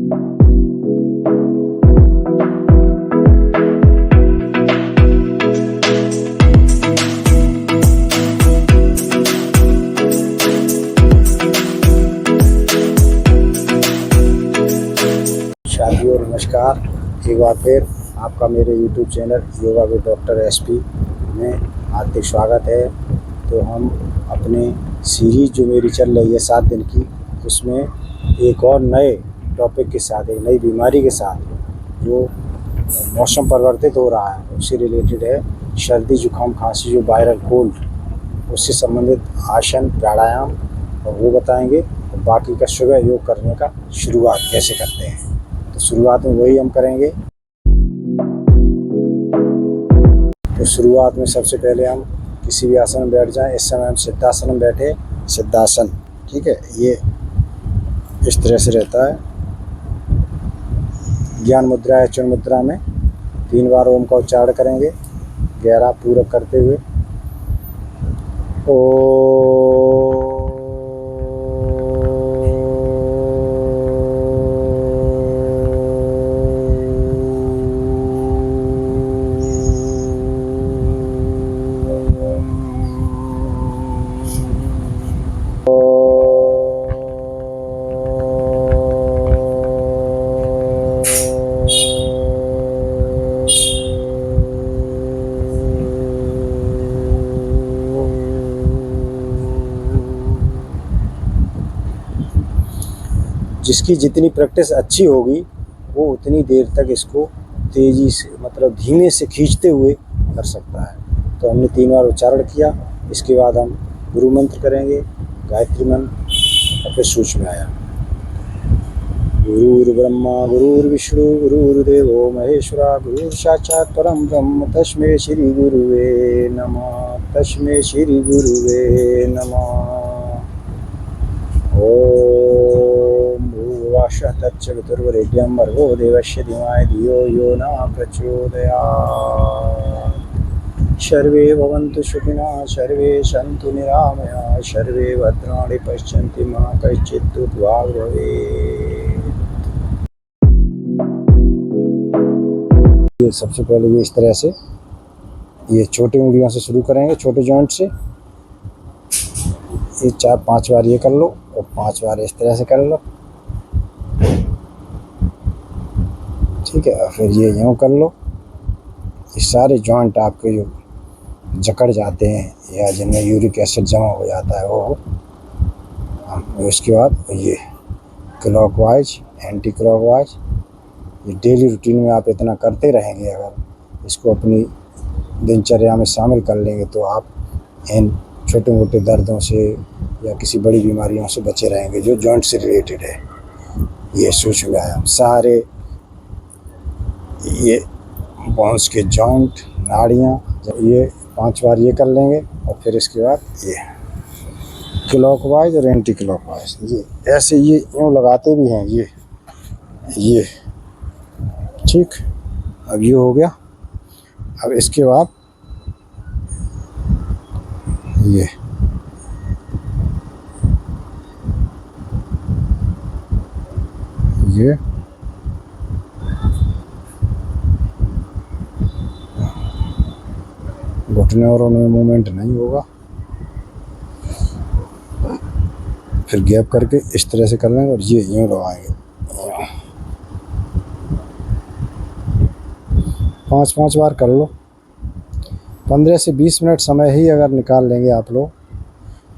शादियों नमस्कार, एक बार फिर आपका मेरे YouTube channel yoga with doctor SP में हार्दिक स्वागत है। तो हम अपने सीरीज जो मेरी चल रही है 7 दिन की, उसमें एक और नए टॉपिक के साथ, एक नई बीमारी के साथ, जो मौसम परिवर्तित हो रहा है उससे रिलेटेड है। सर्दी जुकाम खांसी जो वायरल कोल्ड, उससे संबंधित आसन प्राणायाम और वो बताएंगे, और बाकी का सुबह योग करने का शुरुआत कैसे करते हैं। तो शुरुआत में वही हम करेंगे। तो शुरुआत में सबसे पहले हम किसी भी आसन में बैठ जाएं। इस समय हम सिद्धासन में बैठे, सिद्धासन, ठीक है। ये इस तरह से रहता है। ज्ञान मुद्रा या चुन मुद्रा में 3 बार ओम का उच्चारण करेंगे, गहरा पूरक करते हुए। ओ जिसकी जितनी प्रैक्टिस अच्छी होगी वो उतनी देर तक इसको तेज़ी से, मतलब धीमे से खींचते हुए कर सकता है। तो हमने 3 बार उच्चारण किया। इसके बाद हम गुरु मंत्र करेंगे, गायत्री मंत्र, और फिर सूक्ष्म आया। गुरुर्ब्रह्मा गुरुर्विष्णु गुरुर्देवो महेश्वरा, गुरु साक्षात् परम ब्रह्म, तस्मै श्री गुरुवे नमः, तस्मै श्री गुरुवे नमः। ओम तच्चवितुर्वरेण्यं भर्गो देवस्य धीमहि धियो यो न प्रचोदयात्। सर्वे भवन्तु सुखिनः, सर्वे सन्तु निरामयाः, सर्वे भद्राणि पश्यन्तु मा कश्चित् दुर्भाग् भवेत्। ये सबसे पहले ये इस तरह से, ये छोटी उंगलियों से शुरू करेंगे, छोटे जॉइंट से। ये 4-5 बार ये कर लो और 5 बार इस तरह से कर लो, ठीक है। और फिर ये यूँ कर लो। ये सारे जॉइंट आपके जो जकड़ जाते हैं या जिनमें यूरिक एसिड जमा हो जाता है वो उसके बाद ये क्लॉकवाइज, एंटी क्लॉकवाइज, ये डेली रूटीन में आप इतना करते रहेंगे। अगर इसको अपनी दिनचर्या में शामिल कर लेंगे तो आप इन छोटे मोटे दर्दों से या किसी बड़ी बीमारियों से बचे रहेंगे जो जॉइंट से रिलेटेड है। ये सूक्ष्म व्यायाम सारे, ये बोन्स के जॉइंट, नाड़ियाँ, ये 5 बार ये कर लेंगे। और फिर इसके बाद ये क्लॉकवाइज और एंटी क्लॉकवाइज, ये ऐसे ये यूँ लगाते भी हैं ये ठीक। अब ये हो गया। अब इसके बाद ये घुटने और उनमें मूवमेंट नहीं होगा। फिर गैप करके इस तरह से कर लेंगे और ये यूँ लगाएंगे। 5-5 बार कर लो। 15 से 20 मिनट समय ही अगर निकाल लेंगे आप लोग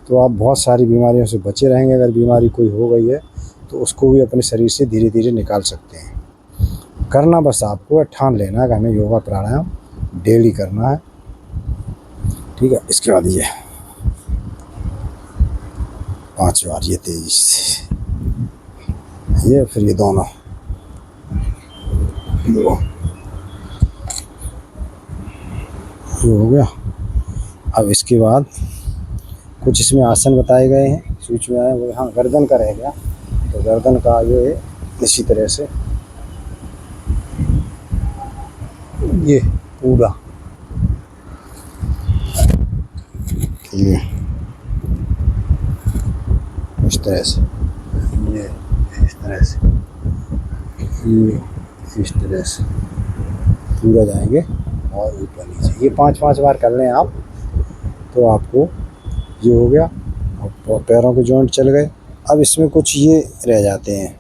तो आप बहुत सारी बीमारियों से बचे रहेंगे। अगर बीमारी कोई हो गई है तो उसको भी अपने शरीर से धीरे धीरे निकाल सकते हैं। करना बस आपको ठान लेना है कि हमें योगा प्राणायाम डेली करना है, ठीक है। इसके बाद ये 5 बार ये तेजी से, ये फिर ये दोनों ये हो गया। अब इसके बाद कुछ इसमें आसन बताए गए हैं, सूची में आए वो। हाँ, गर्दन का रह गया, तो गर्दन का ये इसी तरह से ये पूरा ये इस तरह से, ये इस तरह से ये इस तरह से पूरा जाएंगे और ऊपर नीचे। ये 5-5 बार कर लें आप, तो आपको ये हो गया। अब पैरों के जॉइंट चल गए। अब इसमें कुछ ये रह जाते हैं,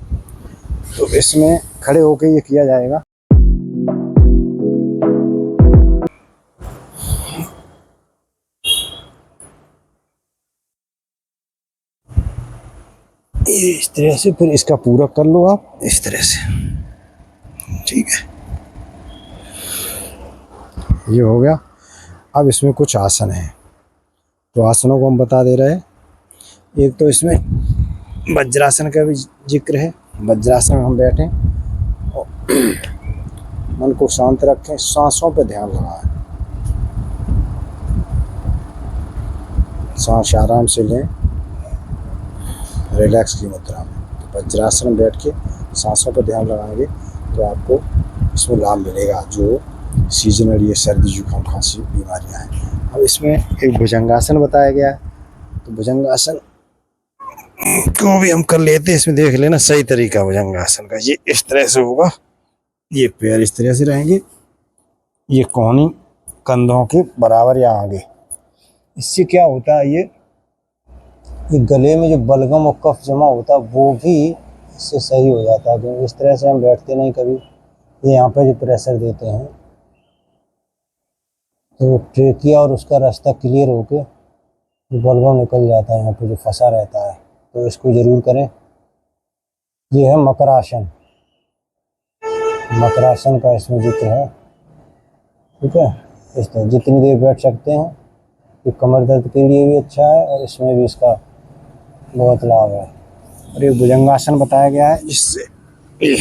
तो इसमें खड़े होके ये किया जाएगा। इस तरह से फिर इसका पूरा कर लो आप इस तरह से, ठीक है। ये हो गया। अब इसमें कुछ आसन हैं, तो आसनों को हम बता दे रहे हैं। एक तो इसमें वज्रासन का भी जिक्र है। वज्रासन में हम बैठें और मन को शांत रखें, सांसों पे ध्यान लगाएं, सांस आराम से लें रिलैक्स की मुद्रा में। तो वज्रासन में बैठ के सांसों पर ध्यान लगाएंगे तो आपको इसमें लाभ मिलेगा, जो सीजनल ये सर्दी जुकाम खांसी बीमारियां हैं। अब इसमें एक भुजंगासन बताया गया है, तो भुजंगासन को भी हम कर लेते हैं। इसमें देख लेना सही तरीका भुजंगासन का। ये इस तरह से होगा, ये पैर इस तरह से रहेंगे, ये कोहनी कंधों के बराबर या आगे। इससे क्या होता है, ये गले में जो बलगम और कफ जमा होता है वो भी इससे सही हो जाता है। क्योंकि इस तरह से हम बैठते नहीं कभी, ये यहाँ पे जो प्रेशर देते हैं तो ट्रेकिया और उसका रास्ता क्लियर होके जो बलगम निकल जाता है यहाँ पे जो फंसा रहता है, तो इसको ज़रूर करें। ये है मकरासन। मकरासन का इसमें जिक्र है, ठीक है। इस तरह जितनी देर बैठ सकते हैं, ये कमर दर्द के लिए भी अच्छा है और इसमें भी इसका बहुत लाभ है। और ये भुजंगासन बताया गया है, जिससे ये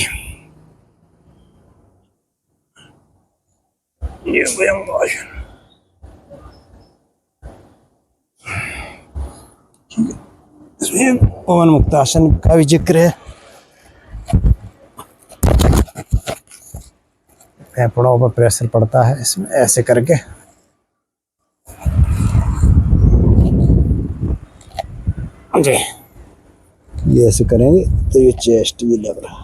भुजंगासन, ठीक है। इसमें पवन मुक्तासन का भी जिक्र है। फेफड़ों पर प्रेशर पड़ता है, इसमें ऐसे करके जी ये ऐसे करेंगे तो ये चेस्ट ये लग रहा है।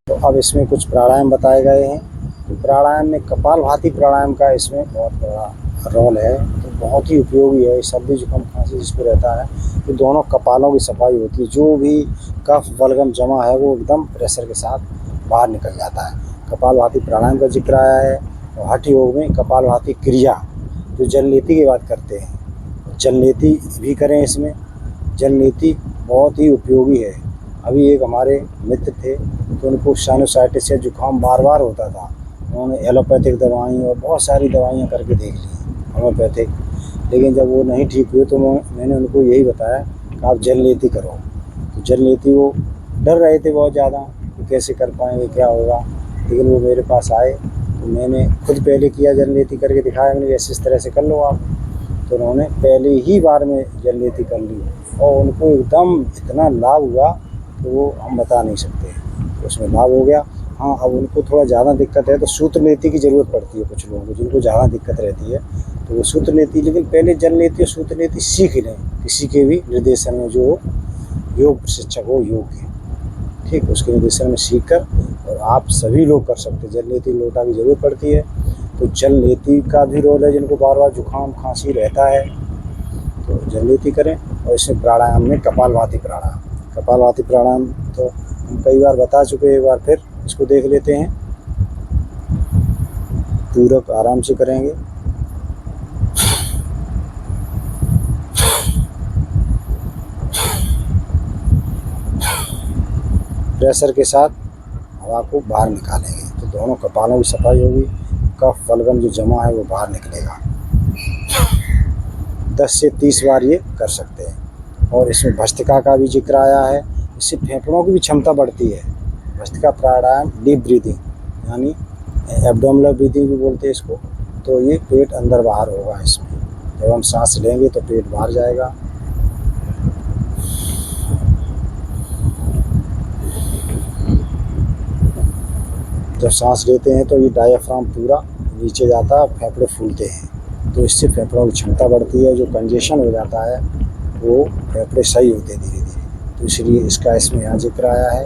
तो अब इसमें कुछ प्राणायाम बताए गए हैं। तो प्राणायाम में कपालभाति प्राणायाम का इसमें बहुत बड़ा रोल है, तो बहुत ही उपयोगी है। सर्दी जुकाम खांसी जिसको रहता है, तो दोनों कपालों की सफाई होती है। जो भी कफ बलगम जमा है वो एकदम प्रेशर के साथ बाहर निकल जाता है। कपालभाति प्राणायाम का जिक्र आया है। और हठ योग में कपालभाति क्रिया, जो जलनेति की बात करते हैं, जलनेति भी करें। इसमें जलनेति बहुत ही उपयोगी है। अभी एक हमारे मित्र थे, तो उनको साइनोसाइटिस या जुकाम बार बार होता था। उन्होंने एलोपैथिक दवाई और बहुत सारी दवाइयाँ करके देख ली, होम्योपैथिक, लेकिन जब वो नहीं ठीक हुए तो मैंने उनको यही बताया कि आप जलनेति करो। तो जलनेति वो डर रहे थे बहुत ज़्यादा कि कैसे कर पाएंगे, क्या होगा, लेकिन वो मेरे पास आए तो मैंने खुद पहले किया, जलनेति करके दिखाया मैंने, ऐसे इस तरह से कर लो आप। तो उन्होंने पहले ही बार में जलनेति कर ली और उनको एकदम इतना लाभ हुआ तो वो हम बता नहीं सकते, तो उसमें लाभ हो गया। हाँ, अब उनको थोड़ा ज़्यादा दिक्कत है तो सूत्रनेति की ज़रूरत पड़ती है कुछ लोगों को, जिनको ज़्यादा दिक्कत रहती है तो वो सूत्रनेति, लेकिन पहले जलनेति और सूत्रनेति सीख लें किसी के भी निर्देशन में, जो योग प्रशिक्षक हो योग के, ठीक, उसके निर्देशन में सीख कर, और आप सभी लोग कर सकते हैं। जलनेति लोटा की ज़रूरत पड़ती है, तो जलनेति का भी रोल है। जिनको बार बार जुकाम खांसी रहता है तो जलनेति करें। और इसमें प्राणायाम में कपालभाति प्राणायाम, कपालभाति प्राणायाम तो हम कई बार बता चुके हैं, एक बार फिर इसको देख लेते हैं। पूरक आराम से करेंगे। प्रेशर के साथ हवा को बाहर निकालेंगे तो दोनों कपालों की सफाई होगी, कफ बलगम जो जमा है वो बाहर निकलेगा। 10 से 30 बार ये कर सकते हैं। और इसमें भस्त्रिका का भी जिक्र आया है, इससे फेफड़ों की भी क्षमता बढ़ती है। भस्त्रिका प्राणायाम डीप ब्रीदिंग, यानी एब्डोमिनल ब्रीदिंग भी बोलते हैं इसको। तो ये पेट अंदर बाहर होगा इसमें, जब हम सांस लेंगे तो पेट बाहर जाएगा। जब सांस लेते हैं तो ये डायफ्राम पूरा नीचे जाता है, फेफड़े फूलते हैं। तो इससे फेफड़ों की क्षमता बढ़ती है, जो कंजेशन हो जाता है वो फेफड़े सही होते हैं धीरे धीरे। तो इसलिए इसका इसमें यहाँ जिक्र आया है।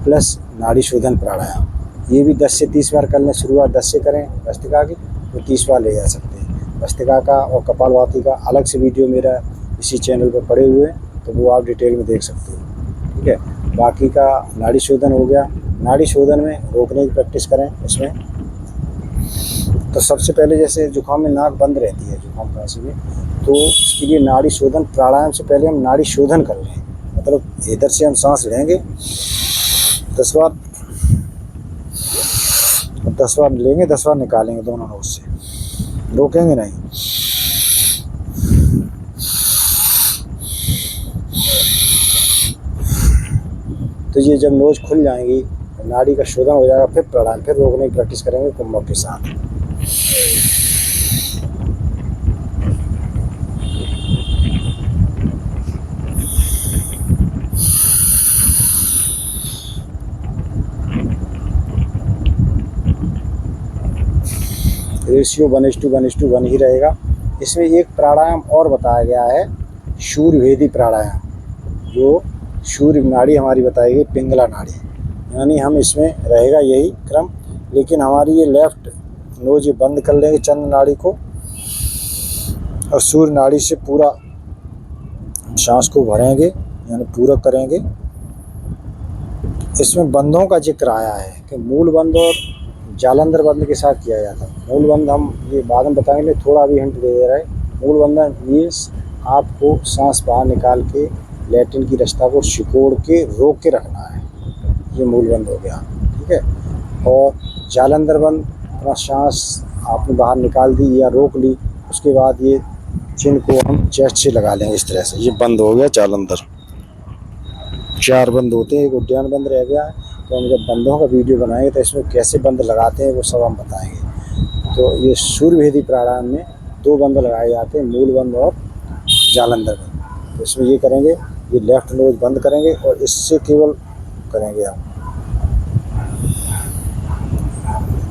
प्लस नाड़ी शोधन प्राणायाम, ये भी 10 से 30 बार कर लें। शुरुआत 10 से करें भस्त्रिका की, तो 30 बार ले जा सकते हैं। भस्त्रिका का और कपालभाति का अलग से वीडियो मेरा इसी चैनल पर पड़े हुए हैं, तो वो आप डिटेल में देख सकते हो, ठीक है। बाकी का नाड़ी शोधन हो गया। नाड़ी शोधन में रोकने की प्रैक्टिस करें इसमें। तो सबसे पहले जैसे जुकाम में नाक बंद रहती है, जुकाम खांसी में, तो उसके लिए नाड़ी शोधन प्राणायाम से पहले हम नाड़ी शोधन कर लें। मतलब इधर से हम सांस लेंगे 10 बार, 10 बार लेंगे, 10 बार निकालेंगे दोनों नोज से, रोकेंगे नहीं। तो ये जब नोज खुल जाएंगी, नाड़ी का शोधन हो जाएगा, फिर प्राणायाम, फिर रोकने की प्रैक्टिस करेंगे कुंभक के साथ। रेशियो 1:1:1 ही रहेगा। इसमें एक प्राणायाम और बताया गया है, शूरभेदी प्राणायाम, जो सूर्य नाड़ी हमारी बताएगी पिंगला नाड़ी, यानी हम इसमें रहेगा यही क्रम, लेकिन हमारी ये लेफ्ट नोज बंद कर लेंगे चंद्र नाड़ी को, और सूर्य नाड़ी से पूरा सांस को भरेंगे, यानी पूरा करेंगे। इसमें बंदों का जिक्र आया है कि मूल बंद और जालंधर बंद के साथ किया जाता है। मूल बंद हम ये बाद में बताएंगे, थोड़ा भी हिंट दे रहे हैं। मूल बंद मीन्स आपको सांस बाहर निकाल के लैट्रिन की रास्ता को सिकोड़ के रोक के रखना है, ये मूल बंद हो गया, ठीक है। और जालंधर बंद, अपना सांस आपने बाहर निकाल दी या रोक ली, उसके बाद ये चिन्ह को हम चेस्ट से लगा लेंगे इस तरह से, ये बंद हो गया जालंधर। 4 बंद होते हैं, एक उद्यान बंद रह गया है। तो हम जब बंदों का वीडियो बनाएंगे तो इसमें कैसे बंद लगाते हैं वो सब हम बताएंगे। तो ये सूर्यभेदी प्राणायाम में 2 बंद लगाए जाते हैं, मूल बंद और जालंधर बंद। तो इसमें ये करेंगे, ये लेफ्ट नोज बंद करेंगे और इससे केवल करेंगे हम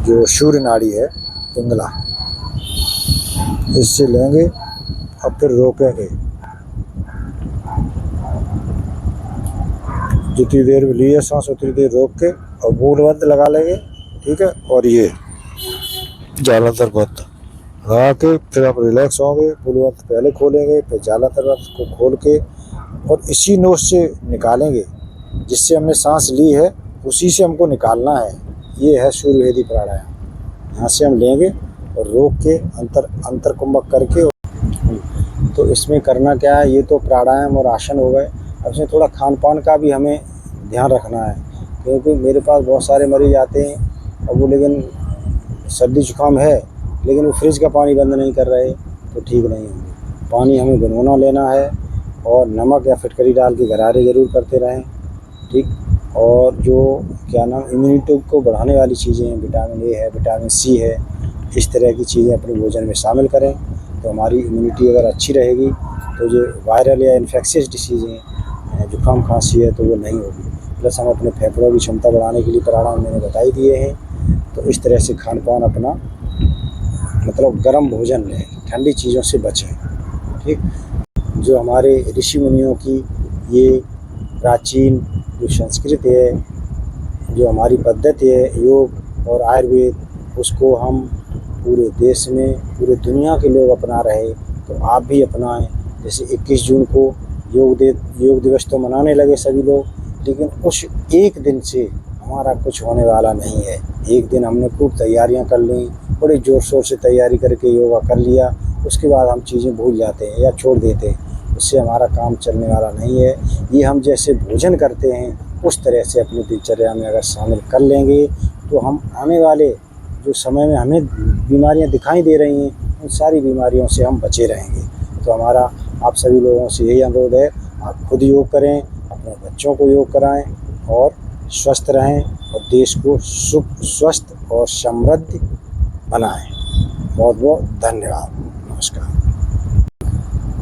जो सूर्य नाड़ी है पिंगला, इससे लेंगे और फिर रोकेंगे। जितनी देर में लिए सांस उतनी देर रोक के और मूल बंद लगा लेंगे, ठीक है। और ये जालंधर बंद लगा के फिर आप रिलैक्स होंगे। मूल बंद पहले खोलेंगे, फिर जालंधर बंद को खोल के और इसी नोज से निकालेंगे, जिससे हमने सांस ली है उसी से हमको निकालना है। ये है सूर्यभेदी प्राणायाम। यहाँ से हम लेंगे और रोक के अंतर कुंभक करके। तो इसमें करना क्या है, ये तो प्राणायाम और आसन हो गए। अब इसमें थोड़ा खान पान का भी हमें ध्यान रखना है, क्योंकि मेरे पास बहुत सारे मरीज आते हैं और वो लेकिन सर्दी जुकाम है, लेकिन वो फ्रिज का पानी बंद नहीं कर रहे, तो ठीक नहीं होंगे। पानी हमें गुनगुना लेना है और नमक या फिटकरी डाल के गरारे ज़रूर करते रहें, ठीक। और जो क्या नाम इम्यूनिटी को बढ़ाने वाली चीज़ें हैं, विटामिन ए है, विटामिन सी है, इस तरह की चीज़ें अपने भोजन में शामिल करें। तो हमारी इम्यूनिटी अगर अच्छी रहेगी तो जो वायरल या इन्फेक्शियस डिसीज़ें, जुकाम खांसी है, तो वो नहीं होगी। प्लस हम अपने फेफड़ों की क्षमता बढ़ाने के लिए प्राणायाम मैंने बताई दिए हैं। तो इस तरह से खान पान अपना मतलब गर्म भोजन लें, ठंडी चीज़ों से बचें, ठीक। जो हमारे ऋषि मुनियों की ये प्राचीन जो संस्कृति है, जो हमारी पद्धति है योग और आयुर्वेद, उसको हम पूरे देश में, पूरे दुनिया के लोग अपना रहे, तो आप भी अपनाएं। जैसे 21 जून को योग दिवस तो मनाने लगे सभी लोग, लेकिन उस एक दिन से हमारा कुछ होने वाला नहीं है। एक दिन हमने खूब तैयारियां कर ली, बड़े ज़ोर शोर से तैयारी करके योगा कर लिया, उसके बाद हम चीज़ें भूल जाते हैं या छोड़ देते हैं, उससे हमारा काम चलने वाला नहीं है। ये हम जैसे भोजन करते हैं उस तरह से अपनी दिनचर्या में अगर शामिल कर लेंगे, तो हम आने वाले जो समय में हमें बीमारियां दिखाई दे रही हैं, उन सारी बीमारियों से हम बचे रहेंगे। तो हमारा आप सभी लोगों से यही अनुरोध है, आप खुद योग करें, अपने बच्चों को योग कराएं और स्वस्थ रहें और देश को सुख, स्वस्थ और समृद्ध बनाएं। बहुत बहुत धन्यवाद, नमस्कार।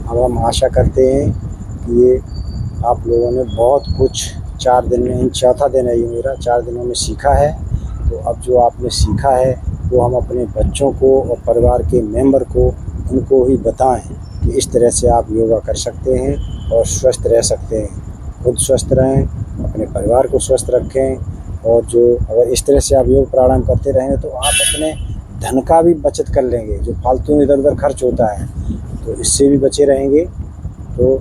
अब हम आशा करते हैं कि ये आप लोगों ने बहुत कुछ 4 दिन में, चौथा दिन है ये मेरा, 4 दिनों में सीखा है। तो अब जो आपने सीखा है वो हम अपने बच्चों को और परिवार के मेंबर को उनको ही बताएं कि इस तरह से आप योगा कर सकते हैं और स्वस्थ रह सकते हैं। खुद स्वस्थ रहें, अपने परिवार को स्वस्थ रखें और जो अगर इस तरह से आप योग प्राणायाम करते रहेंगे तो आप अपने धन का भी बचत कर लेंगे। जो फालतू इधर उधर खर्च होता है तो इससे भी बचे रहेंगे। तो